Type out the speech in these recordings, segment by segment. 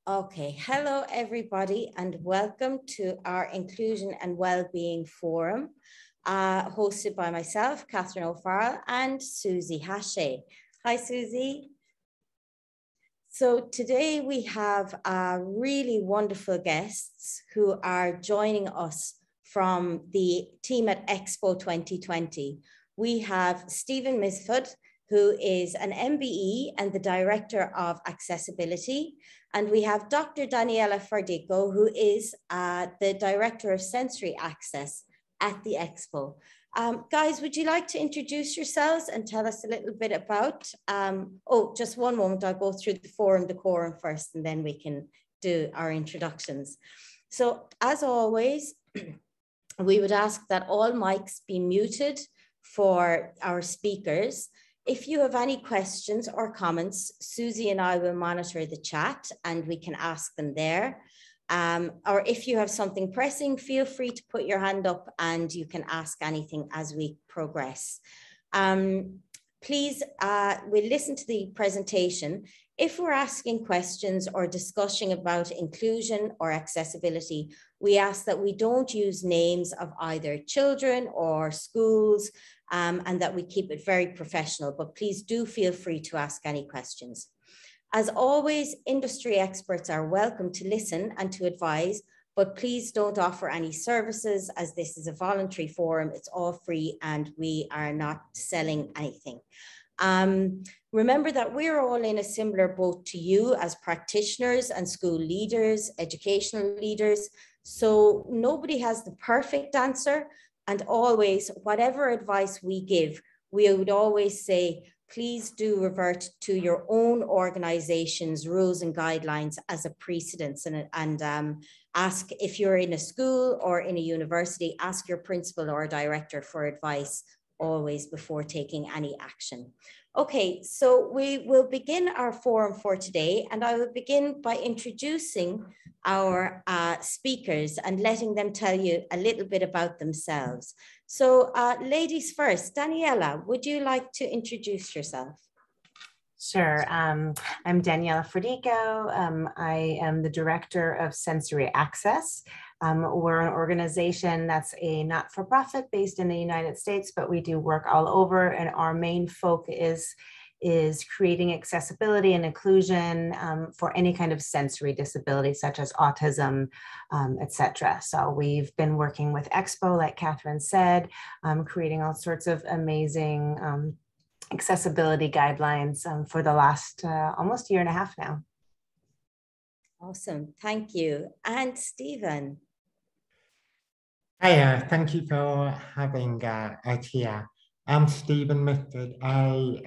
Okay, hello everybody and welcome to our Inclusion and Wellbeing Forum, hosted by myself, Catherine O'Farrell, and Susie Hache. Hi Susie. So today we have really wonderful guests who are joining us from the team at Expo 2020. We have Stephen Misford, who is an MBE and the Director of Accessibility. And we have Dr. Danielle Fredico, who is the Director of Sensory Access at the Expo. Guys, would you like to introduce yourselves and tell us a little bit about, just one moment, I'll go through the forum decorum first and then we can do our introductions. So as always, we would ask that all mics be muted for our speakers. If you have any questions or comments, Susie and I will monitor the chat and we can ask them there. Or if you have something pressing, feel free to put your hand up and you can ask anything as we progress. Please, we'll listen to the presentation. If we're asking questions or discussing about inclusion or accessibility, we ask that we don't use names of either children or schools, and that we keep it very professional, but please do feel free to ask any questions. As always, industry experts are welcome to listen and to advise, but please don't offer any services as this is a voluntary forum. It's all free and we are not selling anything. Remember that we're all in a similar boat to you as practitioners and school leaders, educational leaders. So nobody has the perfect answer. And always, whatever advice we give, we would always say, please do revert to your own organization's rules and guidelines as a precedence and ask if you're in a school or in a university, ask your principal or director for advice always before taking any action. Okay, so we will begin our forum for today, and I will begin by introducing our speakers and letting them tell you a little bit about themselves. So ladies first, Daniela, would you like to introduce yourself? Sure. I'm Danielle Fredico. I am the Director of Sensory Access. We're an organization that's a not-for-profit based in the United States, but we do work all over, and our main focus is creating accessibility and inclusion for any kind of sensory disability, such as autism, etc. So we've been working with Expo, like Catherine said, creating all sorts of amazing accessibility guidelines for the last almost year and a half now. Awesome, thank you. And Stephen. Hi, thank you for having us here. I'm Stephen Mitford. I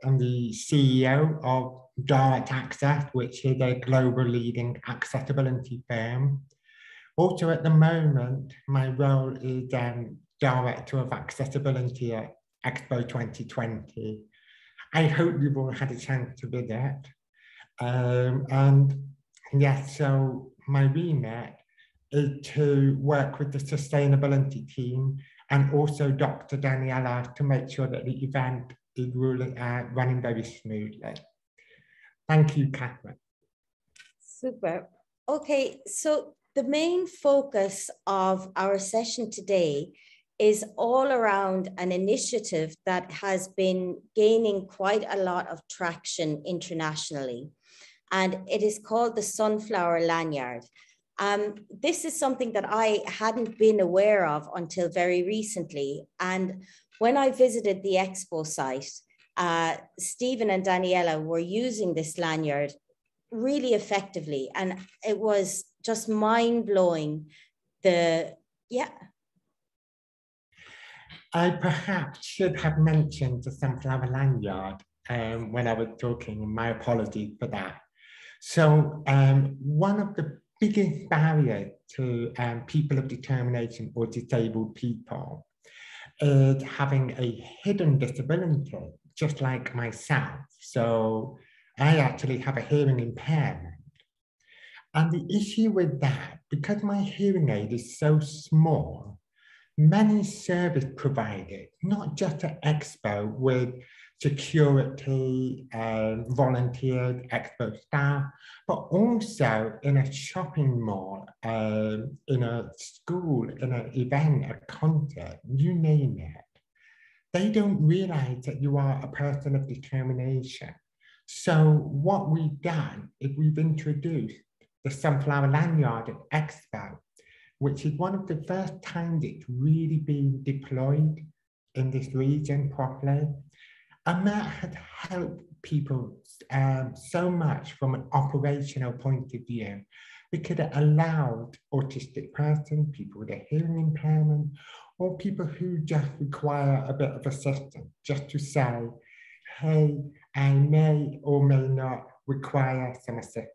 am the CEO of Direct Access, which is a global leading accessibility firm. Also at the moment, my role is Director of Accessibility at Expo 2020. I hope you've all had a chance to visit. And yes, so my remit is to work with the sustainability team and also Dr. Daniela to make sure that the event is running very smoothly. Thank you, Catherine. Super. Okay, so the main focus of our session today is all around an initiative that has been gaining quite a lot of traction internationally, and it is called the Sunflower Lanyard. This is something that I hadn't been aware of until very recently, and when I visited the Expo site, Stephen and Daniela were using this lanyard really effectively, and it was just mind-blowing. I perhaps should have mentioned the Sunflower Lanyard when I was talking. My apologies for that. So one of the biggest barriers to people of determination or disabled people is having a hidden disability, just like myself. So I actually have a hearing impairment. And the issue with that, because my hearing aid is so small, many service providers, not just at Expo, with security, volunteered Expo staff, but also in a shopping mall, in a school, in an event, a concert, you name it. They don't realize that you are a person of determination. So what we've done is we've introduced the Sunflower Lanyard at Expo, which is one of the first times it's really been deployed in this region properly. And that has helped people so much from an operational point of view, because it allowed autistic persons, people with a hearing impairment, or people who just require a bit of assistance, just to say, hey, I may or may not require some assistance.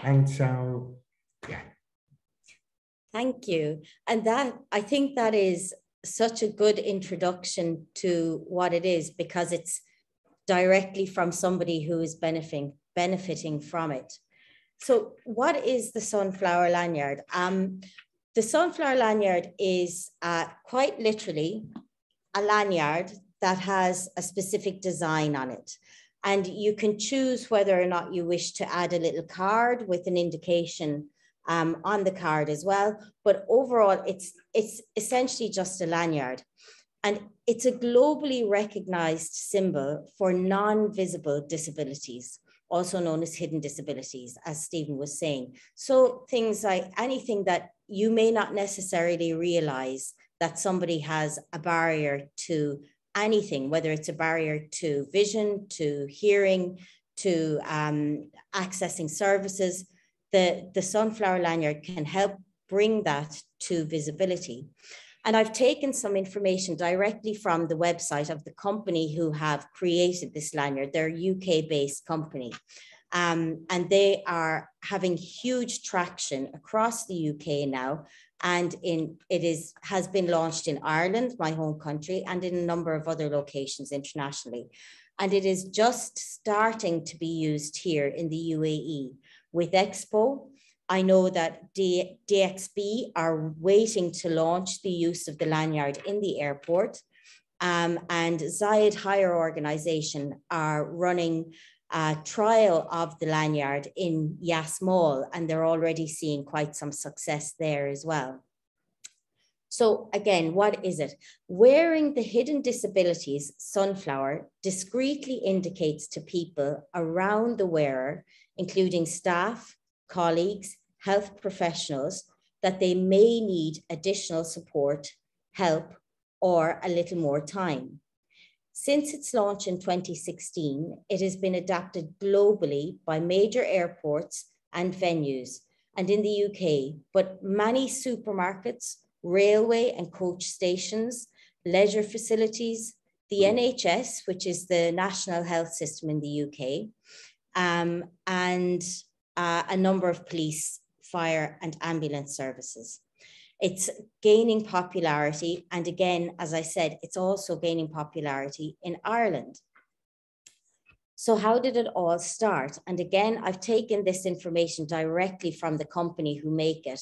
And so, yeah. Thank you. And that, I think that is such a good introduction to what it is, because it's directly from somebody who is benefiting from it. So what is the Sunflower Lanyard? The Sunflower Lanyard is quite literally a lanyard that has a specific design on it. And you can choose whether or not you wish to add a little card with an indication on the card as well. But overall, it's essentially just a lanyard. And it's a globally recognized symbol for non-visible disabilities, also known as hidden disabilities, as Stephen was saying. So things like anything that you may not necessarily realize that somebody has a barrier to anything, whether it's a barrier to vision, to hearing, to accessing services. The Sunflower Lanyard can help bring that to visibility. And I've taken some information directly from the website of the company who have created this lanyard. They're a UK-based company. And they are having huge traction across the UK now. And has been launched in Ireland, my home country, and in a number of other locations internationally. And it is just starting to be used here in the UAE. With Expo, I know that DXB are waiting to launch the use of the lanyard in the airport. And Zayed Higher Organization are running a trial of the lanyard in Yas Mall, and they're already seeing quite some success there as well. So again, what is it? Wearing the hidden disabilities sunflower discreetly indicates to people around the wearer, including staff, colleagues, health professionals, that they may need additional support, help, or a little more time. Since its launch in 2016, it has been adapted globally by major airports and venues, and in the UK, but many supermarkets, railway and coach stations, leisure facilities, the NHS, which is the national health system in the UK, and a number of police, fire, and ambulance services. It's gaining popularity. And again, as I said, it's also gaining popularity in Ireland. So how did it all start? And again, I've taken this information directly from the company who make it.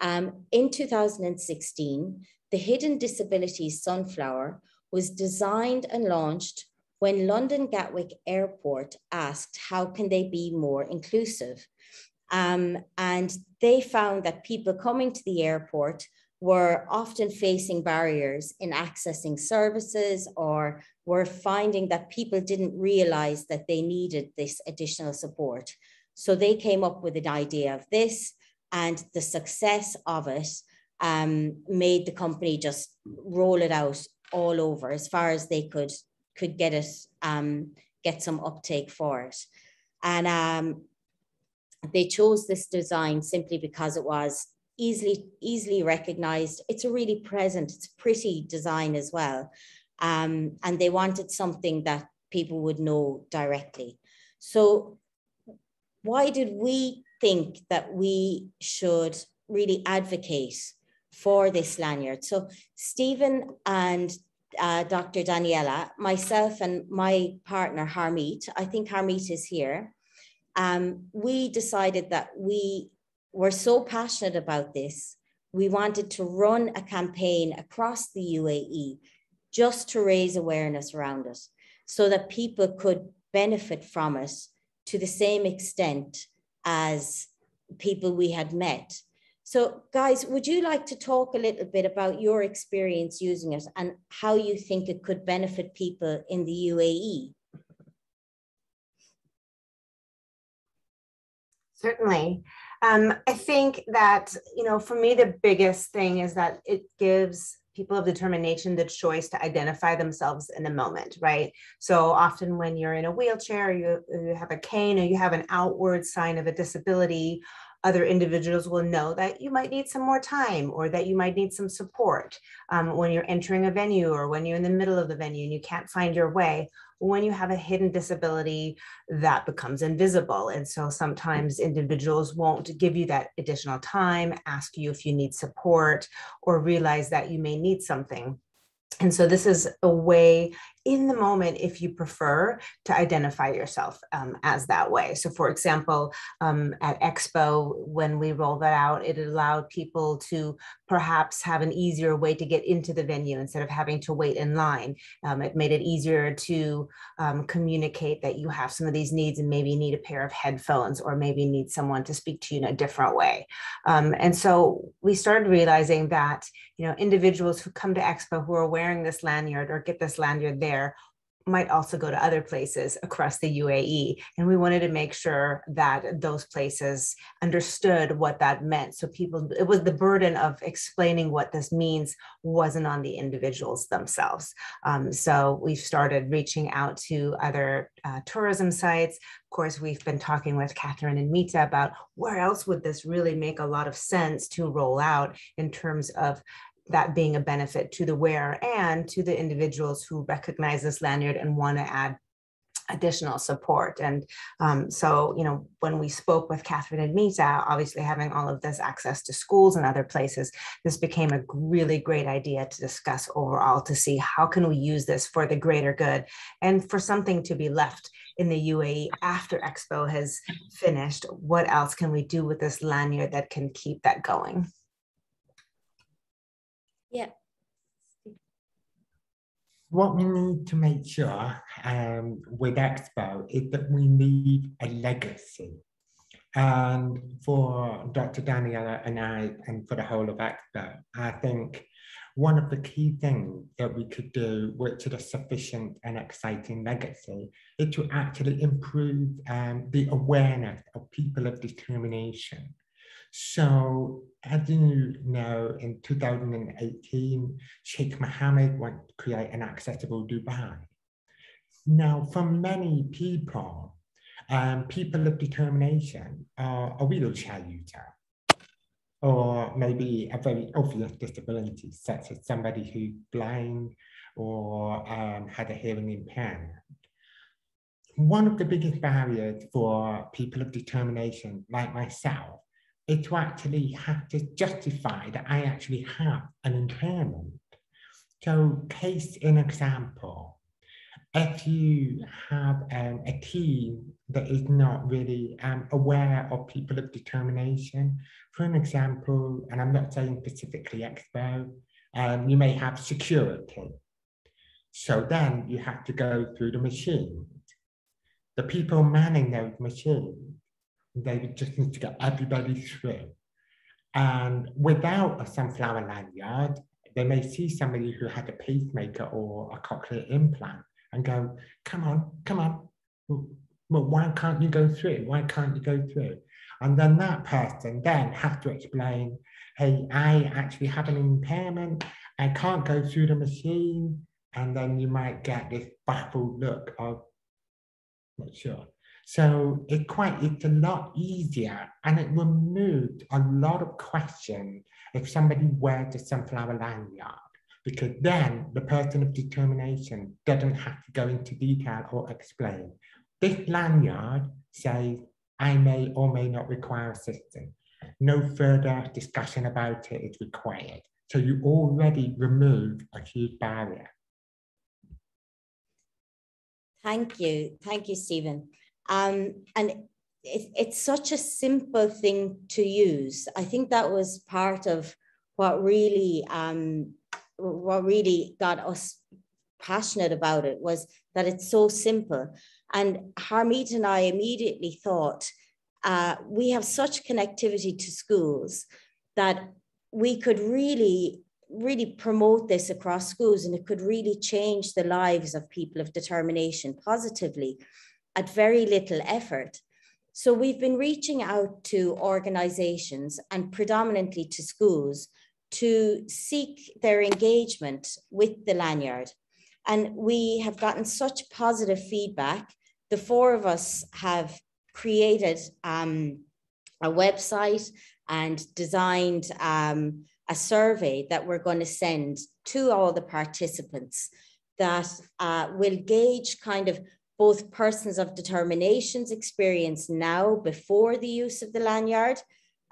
In 2016, the Hidden Disabilities Sunflower was designed and launched when London Gatwick Airport asked how can they be more inclusive. And they found that people coming to the airport were often facing barriers in accessing services, or were finding that people didn't realize that they needed this additional support. So they came up with an idea of this, and the success of it made the company just roll it out all over as far as they could get it, get some uptake for it. And they chose this design simply because it was easily recognized. It's a really present, it's a pretty design as well. And they wanted something that people would know directly. So why did we think that we should really advocate for this lanyard? So Stephen and Dr. Daniela, myself and my partner Harmeet, I think Harmeet is here, we decided that we were so passionate about this, we wanted to run a campaign across the UAE just to raise awareness around it. so that people could benefit from it to the same extent as people we had met. So guys, would you like to talk a little bit about your experience using it and how you think it could benefit people in the UAE? Certainly. I think that, for me, the biggest thing is that it gives people of determination the choice to identify themselves in the moment, right? So often when you're in a wheelchair, or you have a cane, or you have an outward sign of a disability, other individuals will know that you might need some more time, or that you might need some support when you're entering a venue, or when you're in the middle of the venue and you can't find your way. When you have a hidden disability, that becomes invisible. And so sometimes individuals won't give you that additional time, ask you if you need support, or realize that you may need something. And so this is a way in the moment, if you prefer, to identify yourself as that way. So for example, at Expo, when we rolled that out, it allowed people to perhaps have an easier way to get into the venue instead of having to wait in line. It made it easier to communicate that you have some of these needs and maybe you need a pair of headphones, or maybe you need someone to speak to you in a different way. And so we started realizing that, individuals who come to Expo who are wearing this lanyard or get this lanyard there might also go to other places across the UAE. And we wanted to make sure that those places understood what that meant. So it was the burden of explaining what this means wasn't on the individuals themselves. So we've started reaching out to other tourism sites. Of course, we've been talking with Catherine and Mita about where else would this really make a lot of sense to roll out in terms of that being a benefit to the wearer and to the individuals who recognize this lanyard and want to add additional support. And so, when we spoke with Catherine and Mita, obviously having all of this access to schools and other places, this became a really great idea to discuss overall, to see how can we use this for the greater good and for something to be left in the UAE after Expo has finished. What else can we do with this lanyard that can keep that going? Yeah. What we need to make sure with Expo is that we leave a legacy. And for Dr. Daniela and I, and for the whole of Expo, I think one of the key things that we could do, which is a sufficient and exciting legacy, is to actually improve the awareness of people of determination. So, as you know, in 2018, Sheikh Mohammed wanted to create an accessible Dubai. Now, for many people, people of determination are a wheelchair user, or maybe a very obvious disability, such as somebody who's blind or had a hearing impairment. One of the biggest barriers for people of determination, like myself, is to actually have to justify that I actually have an impairment. So, case in example, if you have a team that is not really aware of people of determination, for an example, and I'm not saying specifically Expo, you may have security. So then you have to go through the machines. The people manning those machines, they would just need to get everybody through. And without a Sunflower Lanyard, they may see somebody who had a pacemaker or a cochlear implant and go, come on, well, why can't you go through? Why can't you go through? And then that person then has to explain, hey, I actually have an impairment, I can't go through the machine. And then you might get this baffled look of, not sure. So it's a lot easier, and it removed a lot of questions if somebody wears a Sunflower Lanyard, because then the person of determination doesn't have to go into detail or explain. This lanyard says, I may or may not require assistance. No further discussion about it is required. So you already remove a huge barrier. Thank you, Stephen. And it's such a simple thing to use. I think that was part of what really got us passionate about it was that it's so simple. And Harmeet and I immediately thought, we have such connectivity to schools that we could really promote this across schools, and it could really change the lives of people of determination positively at very little effort. So we've been reaching out to organizations and predominantly to schools to seek their engagement with the lanyard. And we have gotten such positive feedback. The four of us have created a website and designed a survey that we're going to send to all the participants that will gauge kind of both persons of determination's experience now before the use of the lanyard,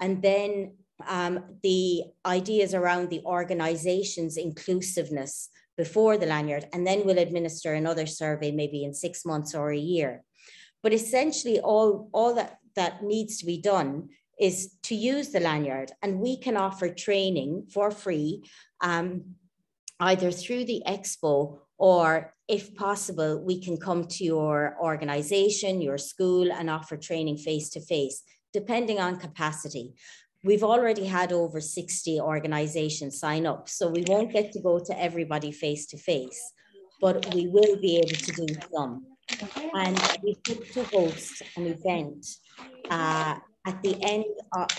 and then the ideas around the organization's inclusiveness before the lanyard, and then we'll administer another survey maybe in 6 months or a year. But essentially all that needs to be done is to use the lanyard, and we can offer training for free, either through the Expo, or if possible, we can come to your organization, your school, and offer training face-to-face, depending on capacity. We've already had over 60 organizations sign up, so we won't get to go to everybody face-to-face, but we will be able to do some. And we hope to host an event at the end,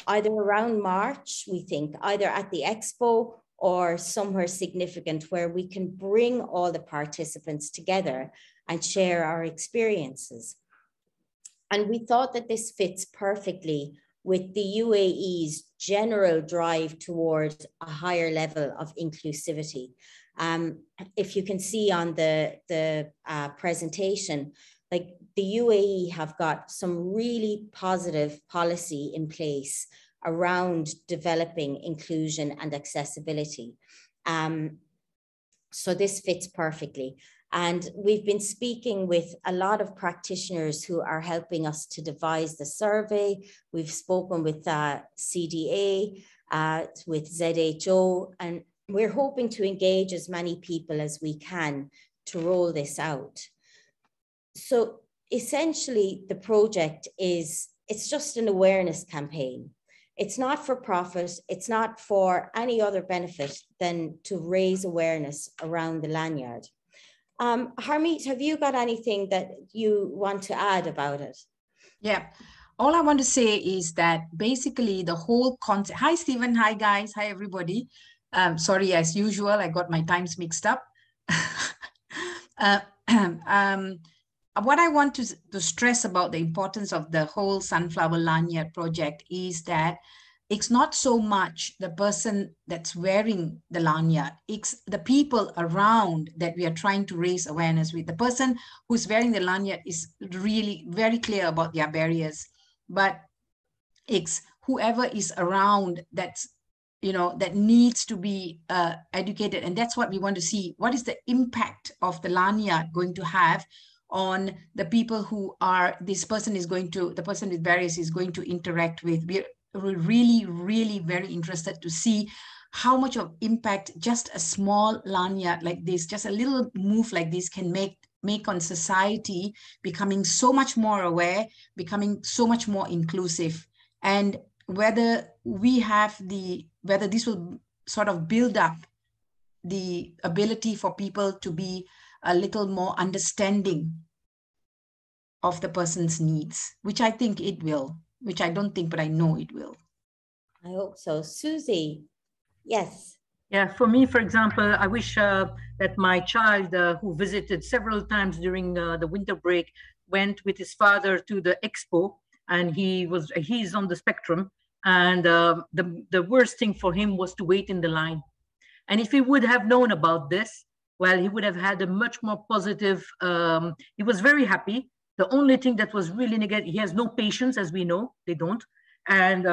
either around March, we think, either at the Expo or somewhere significant where we can bring all the participants together and share our experiences. And we thought that this fits perfectly with the UAE's general drive towards a higher level of inclusivity. If you can see on the presentation, like the UAE have got some really positive policy in place around developing inclusion and accessibility. So this fits perfectly. And we've been speaking with a lot of practitioners who are helping us to devise the survey. We've spoken with CDA, with ZHO, and we're hoping to engage as many people as we can to roll this out. So essentially the project it's just an awareness campaign. It's not for profit. It's not for any other benefit than to raise awareness around the lanyard. Harmeet, have you got anything that you want to add about it? Yeah, all I want to say is that basically the whole concept. Hi, Stephen. Hi, guys. Hi, everybody. Sorry, as usual, I got my times mixed up. What I want to stress about the importance of the whole Sunflower Lanyard project is that it's not so much the person that's wearing the lanyard, it's the people around that we are trying to raise awareness with. The person who's wearing the lanyard is really very clear about their barriers, but it's whoever is around that's, you know, that needs to be educated. And that's what we want to see. What is the impact of the lanyard going to have on the people who are, the person with barriers is going to interact with? We're really, really very interested to see how much of impact just a small lanyard like this, just a little move like this can make on society, becoming so much more aware, becoming so much more inclusive. And whether this will sort of build up the ability for people to be a little more understanding of the person's needs, which I think it will, which I don't think, but I know it will. I hope so. Susie, yes. Yeah, for me, for example, I wish that my child, who visited several times during the winter break, went with his father to the Expo, and he's on the spectrum, and the worst thing for him was to wait in the line. And if he would have known about this, well, he would have had a much more positive, he was very happy. The only thing that was really negative, he has no patience, as we know, they don't. And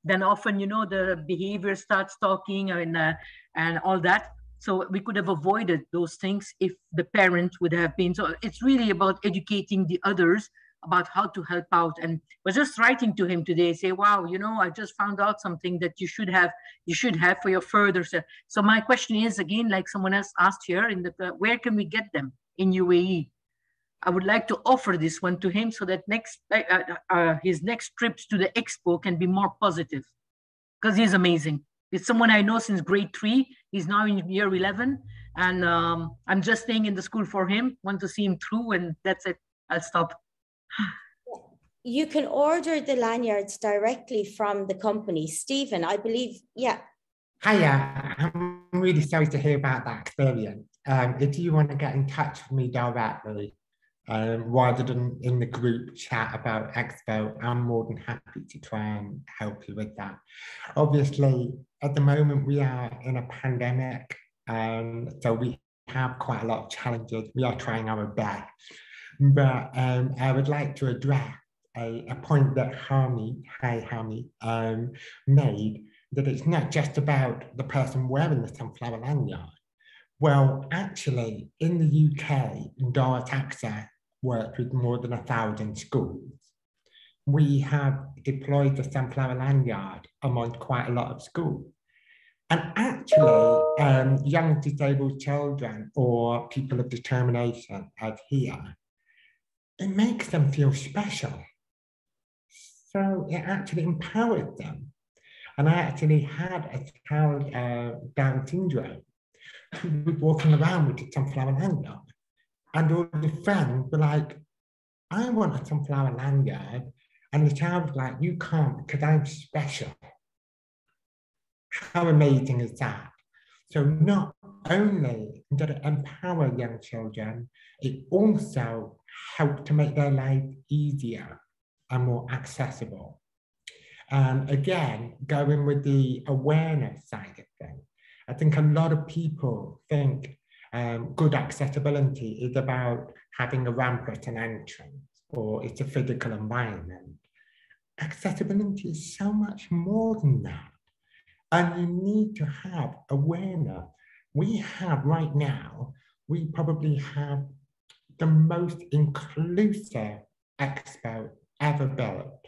then often, you know, the behavior starts talking and all that. So we could have avoided those things if the parent would have been. So it's really about educating the others about how to help out. And was just writing to him today, say, wow, you know, I just found out something that you should have for your further. So my question is, again, like someone else asked here, where can we get them in UAE? I would like to offer this one to him so that his next trips to the Expo can be more positive, because he's amazing. It's someone I know since grade 3. He's now in year 11, and I'm just staying in the school for him. Want to see him through, and that's it. I'll stop. You can order the lanyards directly from the company. Stephen, I believe, yeah. Hiya, I'm really sorry to hear about that experience. If you want to get in touch with me directly, rather than in the group chat about Expo, I'm more than happy to try and help you with that. Obviously, at the moment, we are in a pandemic, so we have quite a lot of challenges. We are trying our best, but I would like to address a point that Hami made, that it's not just about the person wearing the sunflower lanyard. Well, actually, in the UK, Direct Access worked with more than 1,000 schools. We have deployed the sunflower lanyard among quite a lot of schools. And actually, young disabled children or people of determination as here, it makes them feel special. So it actually empowers them. And I actually had a child Down syndrome who was walking around with the sunflower lanyard. And all the friends were like, I want a sunflower lanyard. And the child was like, you can't because I'm special. How amazing is that? So not only did it empower young children, it also helped to make their life easier and more accessible. And again, going with the awareness side of things, I think a lot of people think good accessibility is about having a ramp at an entrance, or it's a physical environment. Accessibility is so much more than that. And you need to have awareness. We have right now, we probably have the most inclusive Expo ever built.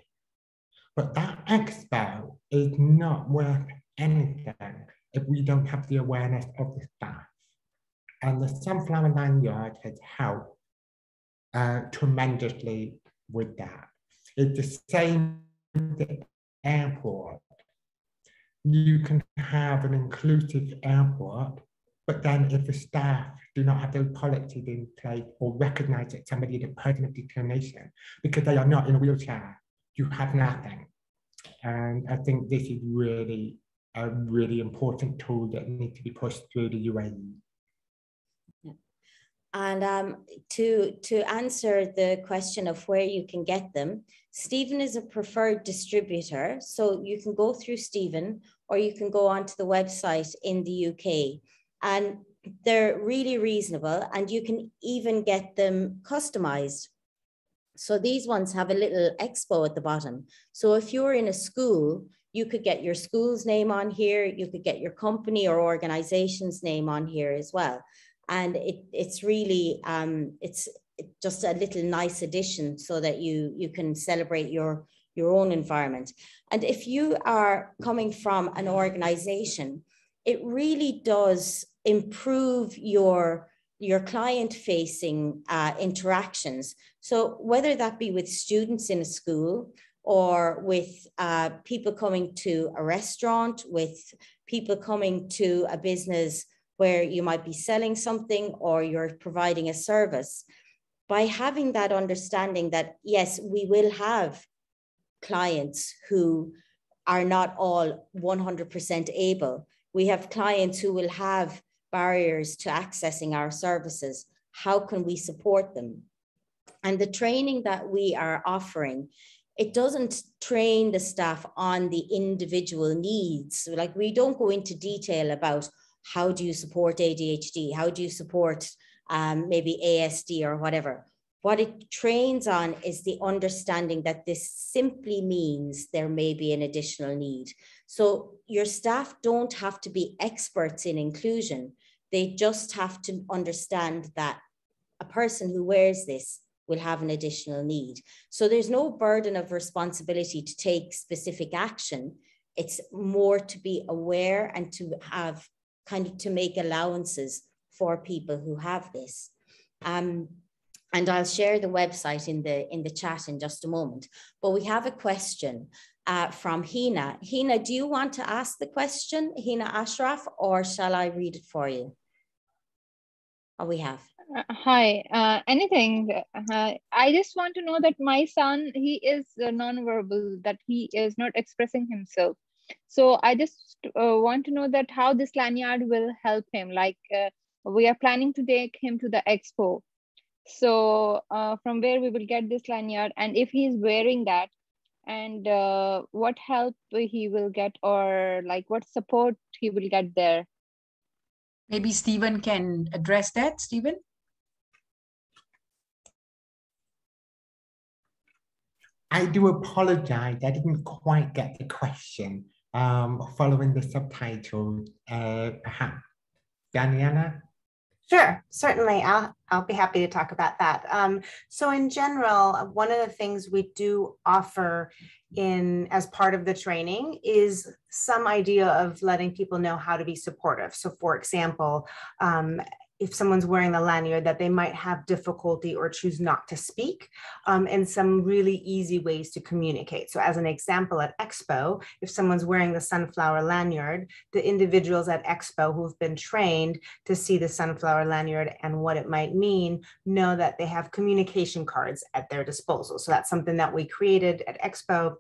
But that Expo is not worth anything if we don't have the awareness of the staff. And the Sunflower Lanyard has helped tremendously with that. It's the same with the airport. You can have an inclusive airport, but then if the staff do not have those policies in place or recognize that somebody is a person of determination because they are not in a wheelchair, you have nothing. And I think this is really a really important tool that needs to be pushed through the UAE. And to answer the question of where you can get them, Stephen is a preferred distributor. So you can go through Stephen, or you can go onto the website in the UK. And they're really reasonable, and you can even get them customized. So these ones have a little expo at the bottom. So if you're in a school, you could get your school's name on here. You could get your company or organization's name on here as well. And it's really, it's just a little nice addition so that you can celebrate your own environment. And if you are coming from an organization, it really does improve your client-facing interactions. So whether that be with students in a school, or with people coming to a restaurant, with people coming to a business where you might be selling something or you're providing a service, by having that understanding that, yes, we will have clients who are not all 100% able. We have clients who will have barriers to accessing our services. How can we support them? And the training that we are offering, it doesn't train the staff on the individual needs. Like, we don't go into detail about how do you support ADHD? How do you support maybe ASD or whatever? What it trains on is the understanding that this simply means there may be an additional need. So your staff don't have to be experts in inclusion. They just have to understand that a person who wears this will have an additional need. So there's no burden of responsibility to take specific action. It's more to be aware and to have to make allowances for people who have this. And I'll share the website in the chat in just a moment. But we have a question from Hina. Hina, do you want to ask the question, Hina Ashraf, or shall I read it for you? Oh, we have. Hi, anything. I just want to know that my son, he is nonverbal, that he is not expressing himself. So I just want to know that how this lanyard will help him. Like we are planning to take him to the Expo. So from where we will get this lanyard, and if he's wearing that, and what help he will get, or like what support he will get there. Maybe Stephen can address that. Stephen? I do apologize. I didn't quite get the question. Following the subtitle, perhaps Daniela? Sure, certainly. I'll be happy to talk about that. So in general, one of the things we do offer as part of the training is some idea of letting people know how to be supportive. So for example, if someone's wearing the lanyard, that they might have difficulty or choose not to speak, and some really easy ways to communicate. So as an example, at Expo, if someone's wearing the Sunflower Lanyard, the individuals at Expo who've been trained to see the Sunflower Lanyard and what it might mean, know that they have communication cards at their disposal. So that's something that we created at Expo.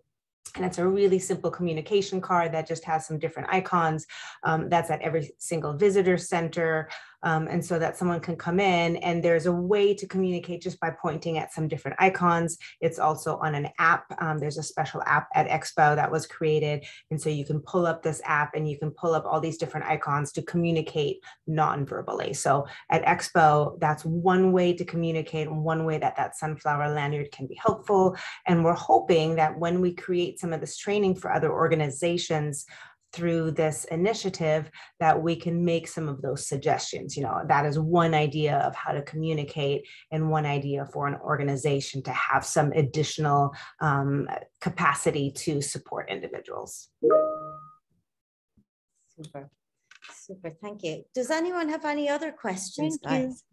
And it's a really simple communication card that just has some different icons. That's at every single visitor center. And so that someone can come in and there's a way to communicate just by pointing at some different icons. It's also on an app. There's a special app at Expo that was created. And so you can pull up this app and you can pull up all these different icons to communicate non-verbally. So at Expo, that's one way to communicate and one way that that Sunflower Lanyard can be helpful. And we're hoping that when we create some of this training for other organizations through this initiative, that we can make some of those suggestions. You know, that is one idea of how to communicate and one idea for an organization to have some additional capacity to support individuals. Super, super, thank you. Does anyone have any other questions, guys?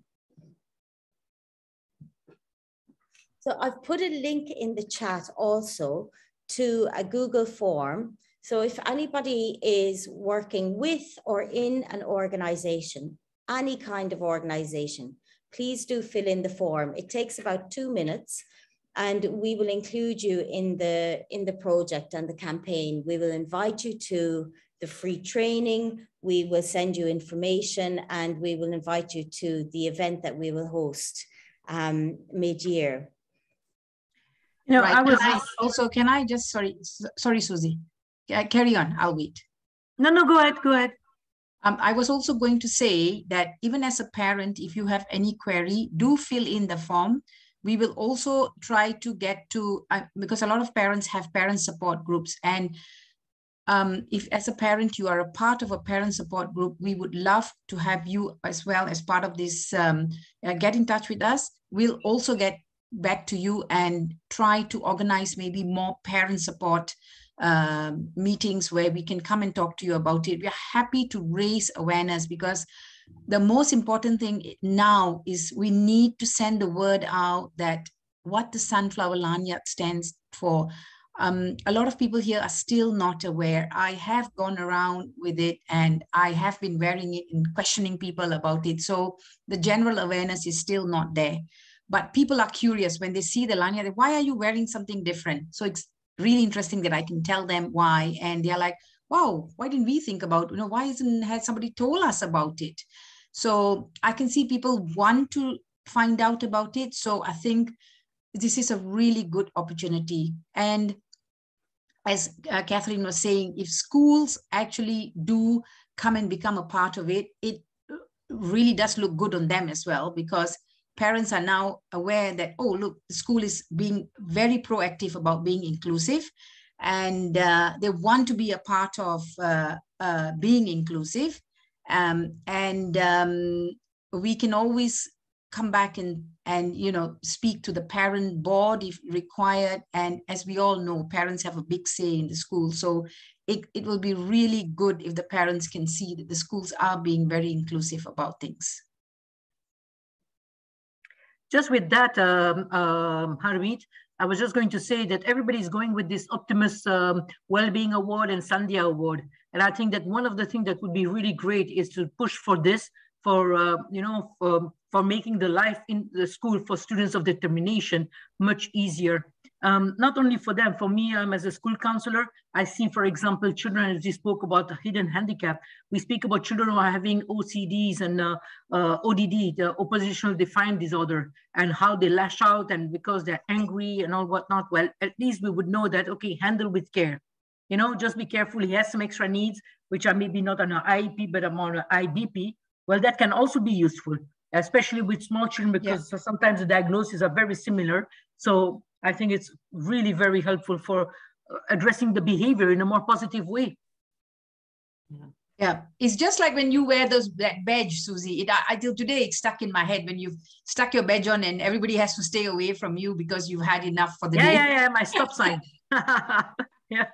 So I've put a link in the chat also to a Google form. So if anybody is working with or in an organization, any kind of organization, please do fill in the form. It takes about 2 minutes and we will include you in the project and the campaign. We will invite you to the free training. We will send you information and we will invite you to the event that we will host mid-year. You know, right. Can I just, sorry, Susie. Carry on, I'll wait. No, go ahead. I was also going to say that even as a parent, if you have any query, do fill in the form. We will also try to get to, because a lot of parents have parent support groups. And if as a parent, you are a part of a parent support group, we would love to have you as well as part of this, get in touch with us. We'll also get back to you and try to organize maybe more parent support meetings where we can come and talk to you about it. We're happy to raise awareness because the most important thing now is we need to send the word out that what the Sunflower Lanyard stands for. A lot of people here are still not aware. I have gone around with it and I have been wearing it and questioning people about it. So the general awareness is still not there. But people are curious when they see the lanyard. Why are you wearing something different? So it's really interesting that I can tell them why. And they're like, wow, why didn't we think about, why had somebody told us about it? So I can see people want to find out about it. So I think this is a really good opportunity. And as Catherine was saying, if schools actually do come and become a part of it, it really does look good on them as well, because parents are now aware that, oh, look, the school is being very proactive about being inclusive and they want to be a part of being inclusive. We can always come back and you know, speak to the parent board if required. And as we all know, parents have a big say in the school. So it will be really good if the parents can see that the schools are being very inclusive about things. Just with that, Harmeet, I was just going to say that everybody's going with this Optimus Wellbeing Award and Sandhya Award. And I think that one of the things that would be really great is to push for this, for, you know, for making the life in the school for students of determination much easier. Not only for them, for me, as a school counselor, I see, for example, children, as we spoke about the hidden handicap, we speak about children who are having OCDs and ODD, the oppositional defiant disorder, and how they lash out and because they're angry and all whatnot. Well, at least we would know that, okay, handle with care. You know, just be careful. He has some extra needs, which are maybe not on an IEP, but I'm on an IBP. Well, that can also be useful, especially with small children, because sometimes the diagnoses are very similar. So I think it's really very helpful for addressing the behavior in a more positive way. Yeah, it's just like when you wear those black badge, Susie. Until today, it's stuck in my head when you've stuck your badge on and everybody has to stay away from you because you've had enough for the day. Yeah, my stop sign. Yeah.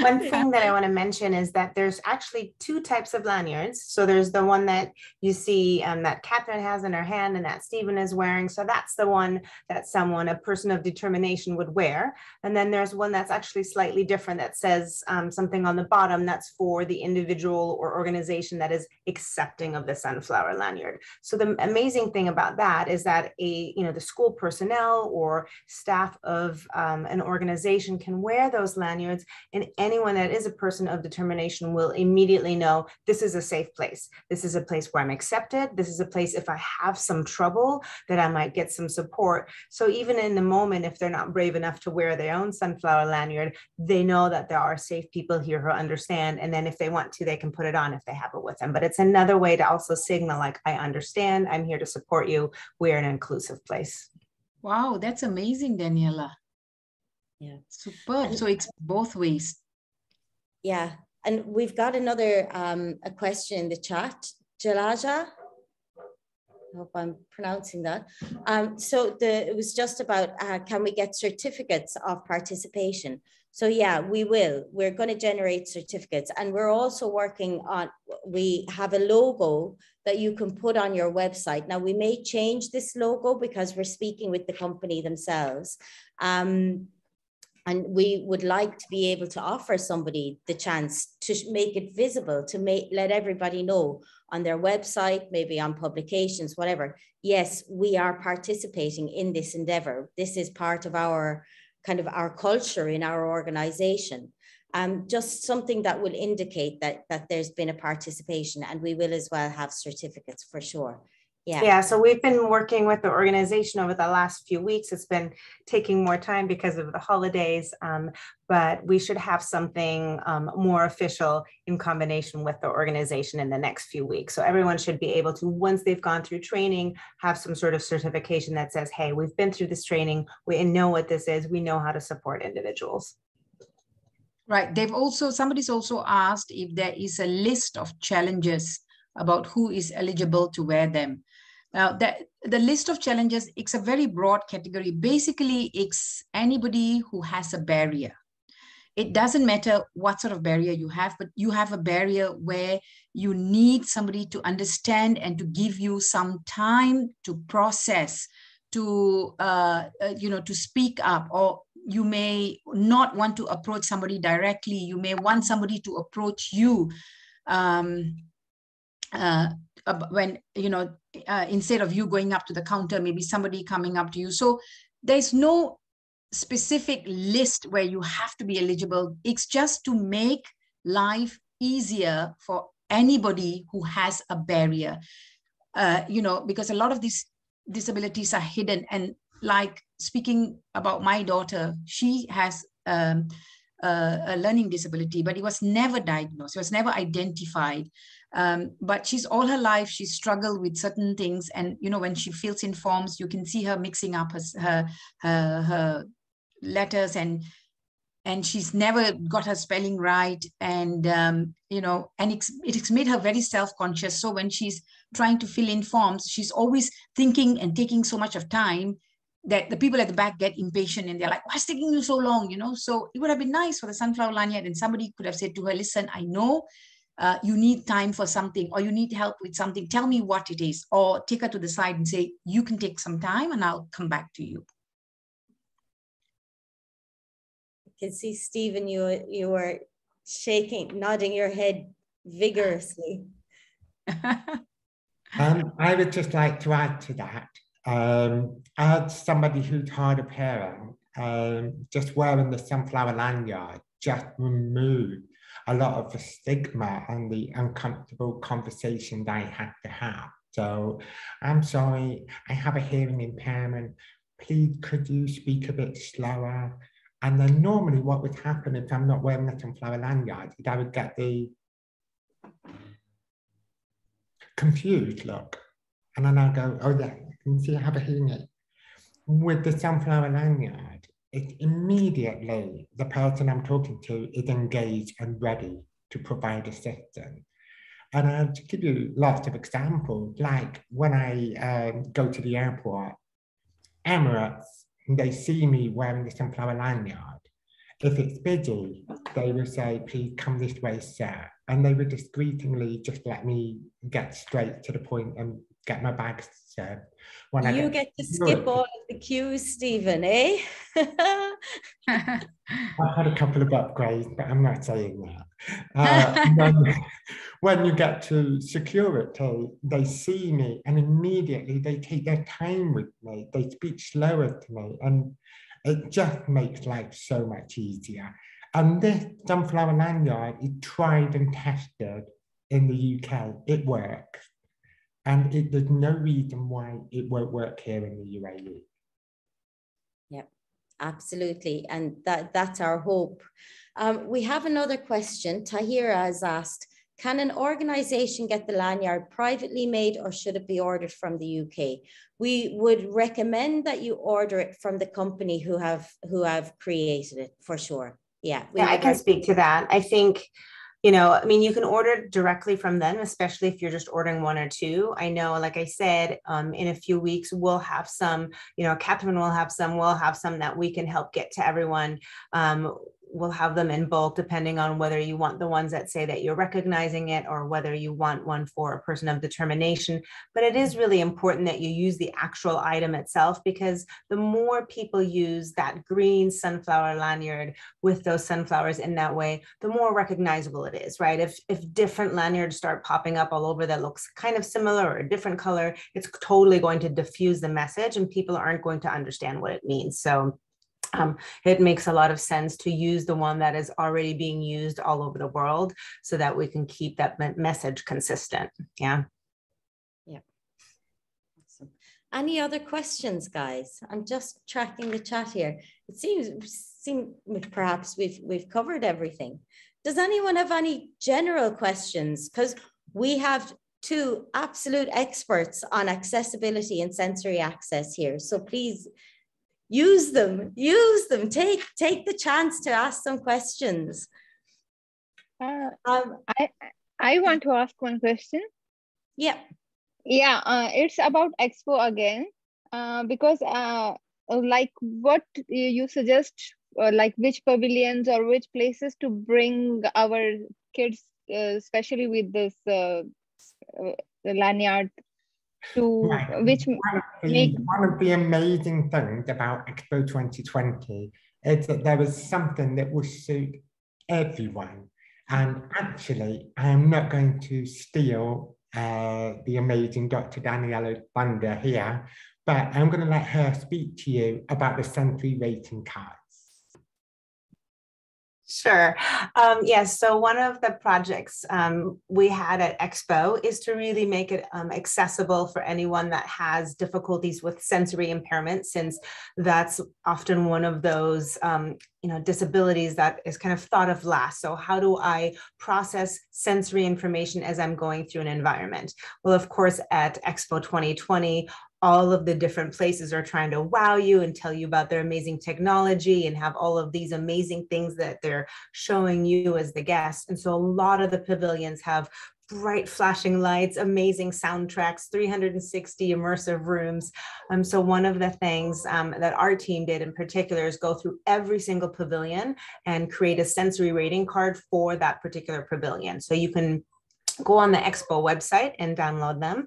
One thing that I want to mention is that there's actually two types of lanyards. So there's the one that you see that Catherine has in her hand and that Stephen is wearing. So that's the one that a person of determination would wear. And then there's one that's actually slightly different that says something on the bottom that's for the individual or organization that is accepting of the Sunflower Lanyard. So the amazing thing about that is that the school personnel or staff of an organization can wear those lanyards, and anyone that is a person of determination will immediately know this is a safe place. This is a place where I'm accepted. This is a place if I have some trouble that I might get some support. So even in the moment, if they're not brave enough to wear their own Sunflower Lanyard, they know that there are safe people here who understand. And then if they want to, they can put it on if they have it with them. But it's another way to also signal like, I understand, I'm here to support you. We're an inclusive place. Wow, that's amazing, Daniela. Yeah. Superb. So it's both ways. Yeah. And we've got another a question in the chat. Jalaja, I hope I'm pronouncing that. It was just about can we get certificates of participation? So yeah, we will. We're going to generate certificates, and we're also working on, we have a logo that you can put on your website. Now we may change this logo because we're speaking with the company themselves. And we would like to be able to offer somebody the chance to make it visible, to let everybody know on their website, maybe on publications, whatever. Yes, we are participating in this endeavor. This is part of our kind of our culture in our organization. Just something that will indicate that there's been a participation, and we will as well have certificates for sure. Yeah, so we've been working with the organization over the last few weeks. It's been taking more time because of the holidays, but we should have something more official in combination with the organization in the next few weeks. So everyone should be able to, once they've gone through training, have some sort of certification that says, hey, we've been through this training, we know what this is, we know how to support individuals. Right. Somebody's also asked if there is a list of challenges about who is eligible to wear them. Now, the list of challenges, it's a very broad category. Basically, it's anybody who has a barrier. It doesn't matter what sort of barrier you have, but you have a barrier where you need somebody to understand and to give you some time to process, to speak up, or you may not want to approach somebody directly. You may want somebody to approach you when, instead of you going up to the counter, maybe somebody coming up to you. So there's no specific list where you have to be eligible. It's just to make life easier for anybody who has a barrier, because a lot of these disabilities are hidden. And like speaking about my daughter, she has a learning disability, but it was never diagnosed. It was never identified. But she's all her life, she's struggled with certain things. And, when she fills in forms, you can see her mixing up her letters. And and she's never got her spelling right. And, you know, and it's made her very self-conscious. So when she's trying to fill in forms, she's always thinking and taking so much of time that the people at the back get impatient and they're like, why is it taking you so long? You know, so it would have been nice for the Sunflower Lanyard, and somebody could have said to her, listen, I know you need time for something, or you need help with something. Tell me what it is, or take her to the side and say, you can take some time and I'll come back to you. I can see, Stephen, you were shaking, nodding your head vigorously. I would just like to add to that. As somebody who's hard of hearing, just wearing the Sunflower Lanyard just removed a lot of the stigma and the uncomfortable conversations I had to have. So I'm sorry, I have a hearing impairment. Please, could you speak a bit slower? And then normally what would happen if I'm not wearing the Sunflower Lanyard is I would get the confused look. And then I'll go, oh yeah, you can see I have a hearing aid. With the Sunflower Lanyard, it immediately, the person I'm talking to is engaged and ready to provide assistance. And I'll give you lots of examples, like when I go to the airport, Emirates, they see me wearing the Sunflower Lanyard. If it's busy, they will say, please come this way, sir. And they would discreetly just let me get straight to the point and get my bags served. When you get to skip all of the queues, Stephen, eh? I've had a couple of upgrades, but I'm not saying that. When you get to security, they see me and immediately they take their time with me. They speak slower to me, and it just makes life so much easier. And this Sunflower Lanyard is tried and tested in the UK. It works. And there's no reason why it won't work here in the UAE. Yep, absolutely. And that's our hope. We have another question. Tahira has asked, can an organization get the lanyard privately made, or should it be ordered from the UK? We would recommend that you order it from the company who have created it, for sure. Yeah, I can speak to that. I think, you know, I mean, you can order directly from them, especially if you're just ordering one or two. I know, like I said, in a few weeks, we'll have some, you know, Catherine will have some, we'll have some that we can help get to everyone. We'll have them in bulk, depending on whether you want the ones that say that you're recognizing it, or whether you want one for a person of determination. But it is really important that you use the actual item itself, because the more people use that green sunflower lanyard with those sunflowers in that way, the more recognizable it is, right? If different lanyards start popping up all over that looks kind of similar or a different color, it's totally going to diffuse the message and people aren't going to understand what it means. So it makes a lot of sense to use the one that is already being used all over the world, so that we can keep that message consistent. Yeah. Yeah. Awesome. Any other questions, guys? I'm just tracking the chat here. It seems perhaps we've covered everything. Does anyone have any general questions? Because we have two absolute experts on accessibility and sensory access here. So please, use them, take the chance to ask some questions. I want to ask one question. Yeah. Yeah, it's about Expo again, because like what you suggest, like which pavilions or which places to bring our kids, especially with this lanyard, to which one of the amazing things about Expo 2020 is that there was something that will suit everyone. And actually, I am not going to steal the amazing Dr. Danielle thunder here, but I'm going to let her speak to you about the sensory rating cards. Sure. Yes. So one of the projects we had at Expo is to really make it accessible for anyone that has difficulties with sensory impairment, since that's often one of those disabilities that is kind of thought of last. So how do I process sensory information as I'm going through an environment? Well, of course, at Expo 2020, all of the different places are trying to wow you and tell you about their amazing technology and have all of these amazing things that they're showing you as the guest. And so a lot of the pavilions have bright flashing lights, amazing soundtracks, 360 immersive rooms. So one of the things that our team did in particular is go through every single pavilion and create a sensory rating card for that particular pavilion. So you can go on the Expo website and download them.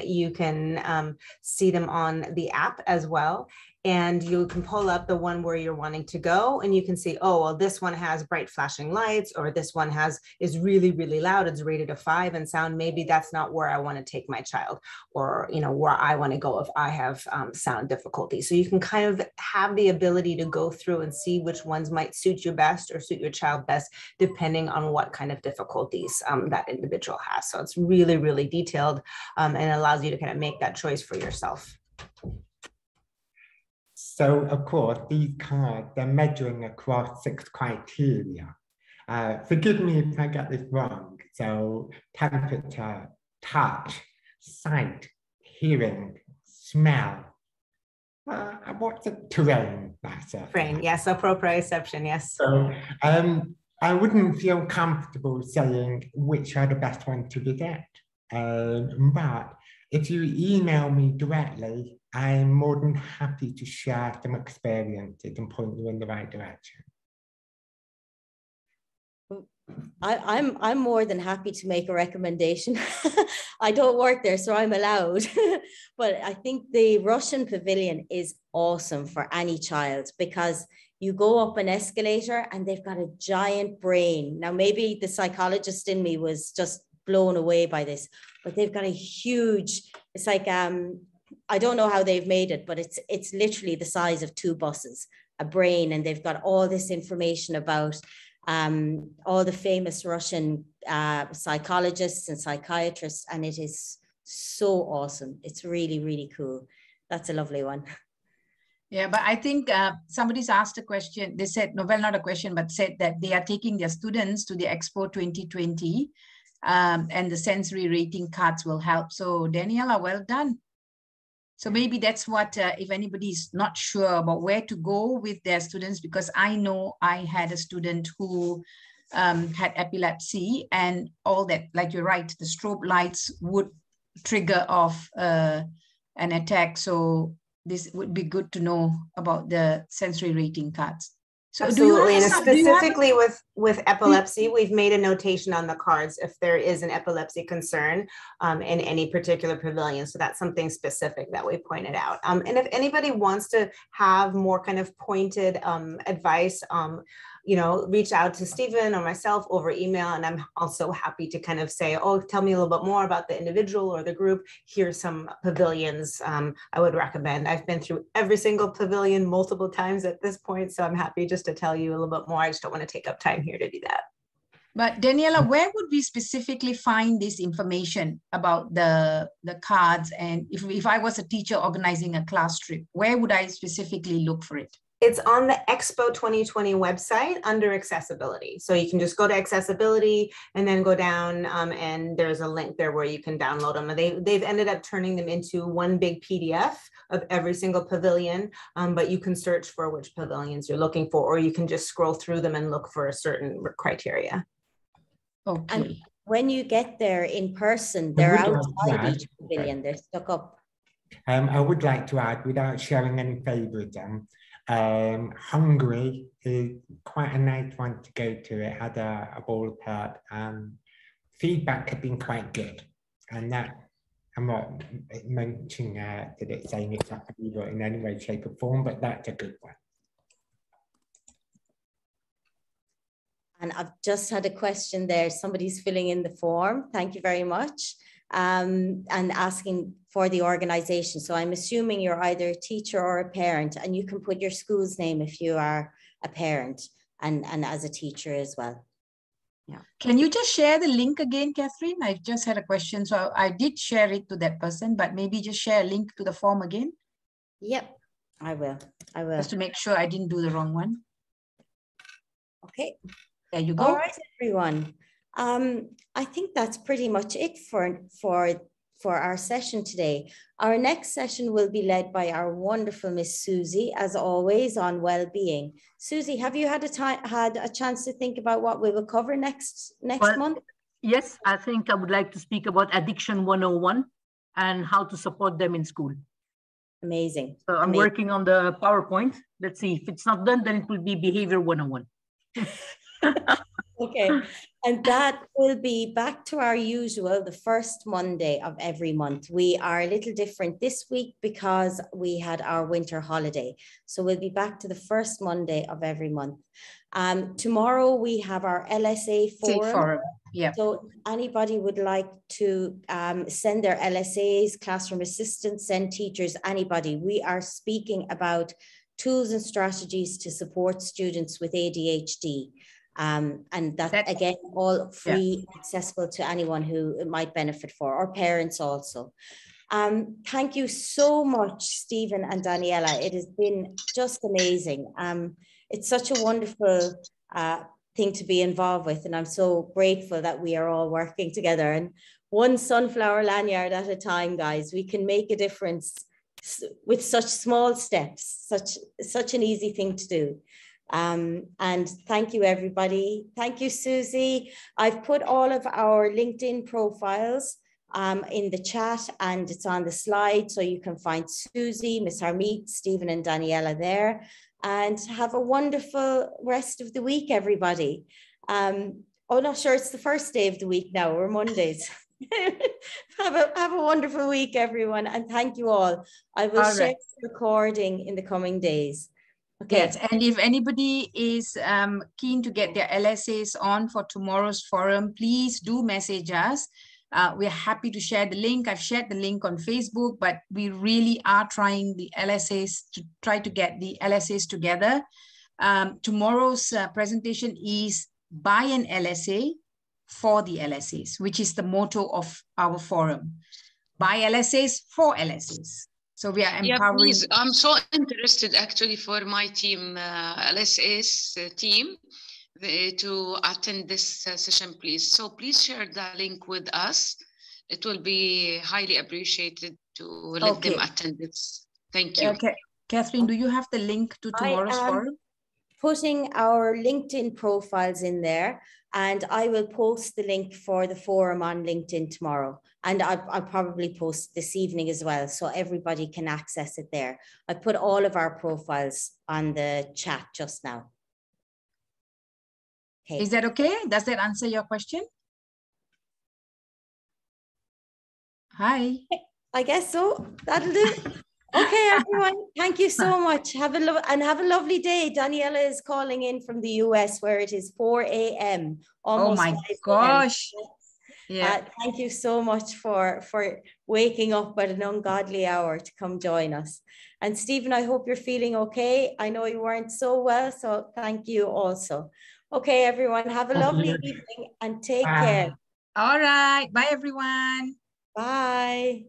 You can see them on the app as well. And you can pull up the one where you're wanting to go, and you can see, oh, well, this one has bright flashing lights, or this one is really, really loud. It's rated a 5 in sound. Maybe that's not where I want to take my child, or, you know, where I want to go if I have sound difficulty. So you can kind of have the ability to go through and see which ones might suit you best or suit your child best, depending on what kind of difficulties that individual has. So it's really, really detailed, and allows you to kind of make that choice for yourself. So, of course, these cards, they're measuring across 6 criteria. Forgive me if I get this wrong. So, temperature, touch, sight, hearing, smell. What's the terrain? Terrain, yes, so proprioception, yes. So, I wouldn't feel comfortable saying which are the best ones to visit. But if you email me directly, I'm more than happy to share some experiences and point you in the right direction. I'm more than happy to make a recommendation. I don't work there, so I'm allowed. But I think the Russian pavilion is awesome for any child, because you go up an escalator and they've got a giant brain. Now, maybe the psychologist in me was just blown away by this, but they've got a huge, it's like, I don't know how they've made it, but it's literally the size of 2 buses, a brain, and they've got all this information about all the famous Russian psychologists and psychiatrists, and it is so awesome. It's really, really cool. That's a lovely one. Yeah, but I think somebody's asked a question. They said, no, well, not a question, but said that they are taking their students to the Expo 2020, and the sensory rating cards will help. So Daniela, well done. So maybe that's what, if anybody's not sure about where to go with their students, because I know I had a student who had epilepsy, and all that, like you're right, the strobe lights would trigger off an attack. So this would be good to know about the sensory rating cards. So absolutely, and specifically with epilepsy, we've made a notation on the cards if there is an epilepsy concern in any particular pavilion. So that's something specific that we pointed out. And if anybody wants to have more kind of pointed advice, you know, reach out to Stephen or myself over email, and I'm also happy to kind of say, oh, tell me a little bit more about the individual or the group. Here's some pavilions I would recommend. I've been through every single pavilion multiple times at this point, so I'm happy just to tell you a little bit more. I just don't want to take up time here to do that. But Daniela, where would we specifically find this information about the cards? And if I was a teacher organizing a class trip, where would I specifically look for it? It's on the Expo 2020 website under accessibility. So you can just go to accessibility and then go down and there's a link there where you can download them. And they've ended up turning them into one big PDF of every single pavilion, but you can search for which pavilions you're looking for, or you can just scroll through them and look for a certain criteria. Okay. And when you get there in person, they're outside each pavilion, they're stuck up. I would like to add, without sharing any favoritism, Hungary is quite a nice one to go to. It had a ball pad. Feedback had been quite good, and that I'm not mentioning that it's saying it's not in any way, shape, or form, but that's a good one. And I've just had a question there. Somebody's filling in the form. Thank you very much. And asking for the organization. So I'm assuming you're either a teacher or a parent, and you can put your school's name if you are a parent and as a teacher as well. Yeah. Can you just share the link again, Catherine? I just had a question. So I did share it to that person, but maybe just share a link to the form again. Yep, I will. Just to make sure I didn't do the wrong one. Okay. There you go. All right, everyone. I think that's pretty much it for for our session today. Our next session will be led by our wonderful Miss Susie, as always, on well-being. Susie, have you had a chance to think about what we will cover next month? Yes, I think I would like to speak about Addiction 101 and how to support them in school. Amazing. So I'm working on the PowerPoint. Let's see, if it's not done, then it will be Behavior 101. Okay, and that will be back to our usual, the first Monday of every month. We are a little different this week because we had our winter holiday. So we'll be back to the first Monday of every month. Tomorrow we have our LSA forum. Yeah. So anybody would like to send their LSAs, classroom assistants, send teachers, anybody. We are speaking about tools and strategies to support students with ADHD. And that's again, all free, accessible to anyone who it might benefit for, or parents also. Thank you so much, Stephen and Daniela. It has been just amazing. It's such a wonderful thing to be involved with, and I'm so grateful that we are all working together. And one sunflower lanyard at a time, guys. We can make a difference with such small steps, such an easy thing to do. And thank you, everybody. Thank you, Susie. I've put all of our LinkedIn profiles in the chat, and it's on the slide, so you can find Susie, Miss Harmeet, Stephen and Daniela there. And have a wonderful rest of the week, everybody. Oh, not sure it's the first day of the week now, we're Mondays. have a wonderful week, everyone, and thank you all. I will share the recording in the coming days. Okay. Yes, and if anybody is keen to get their LSAs on for tomorrow's forum, please do message us. We're happy to share the link. I've shared the link on Facebook, but we really are trying the LSAs to try to get the LSAs together. Tomorrow's presentation is by an LSA for the LSAs, which is the motto of our forum. By LSAs for LSAs. So we are empowering. Yeah, please. I'm so interested actually for my team, LSA's team, to attend this session, please. So please share the link with us. It will be highly appreciated to let them attend this. Thank you. Okay. Catherine, do you have the link to tomorrow's forum? Putting our LinkedIn profiles in there, and I will post the link for the forum on LinkedIn tomorrow. And I'll probably post this evening as well, so everybody can access it there. I put all of our profiles on the chat just now. Okay. Is that okay? Does that answer your question? Hi. I guess so. That'll do. Okay, everyone. Thank you so much. Have a lovely day. Daniela is calling in from the US, where it is 4 a.m. Oh my gosh. Yeah. Thank you so much for waking up at an ungodly hour to come join us. And Stephen, I hope you're feeling okay. I know you weren't so well, so thank you also. Okay, everyone, have a lovely evening and take care. All right. Bye, everyone. Bye.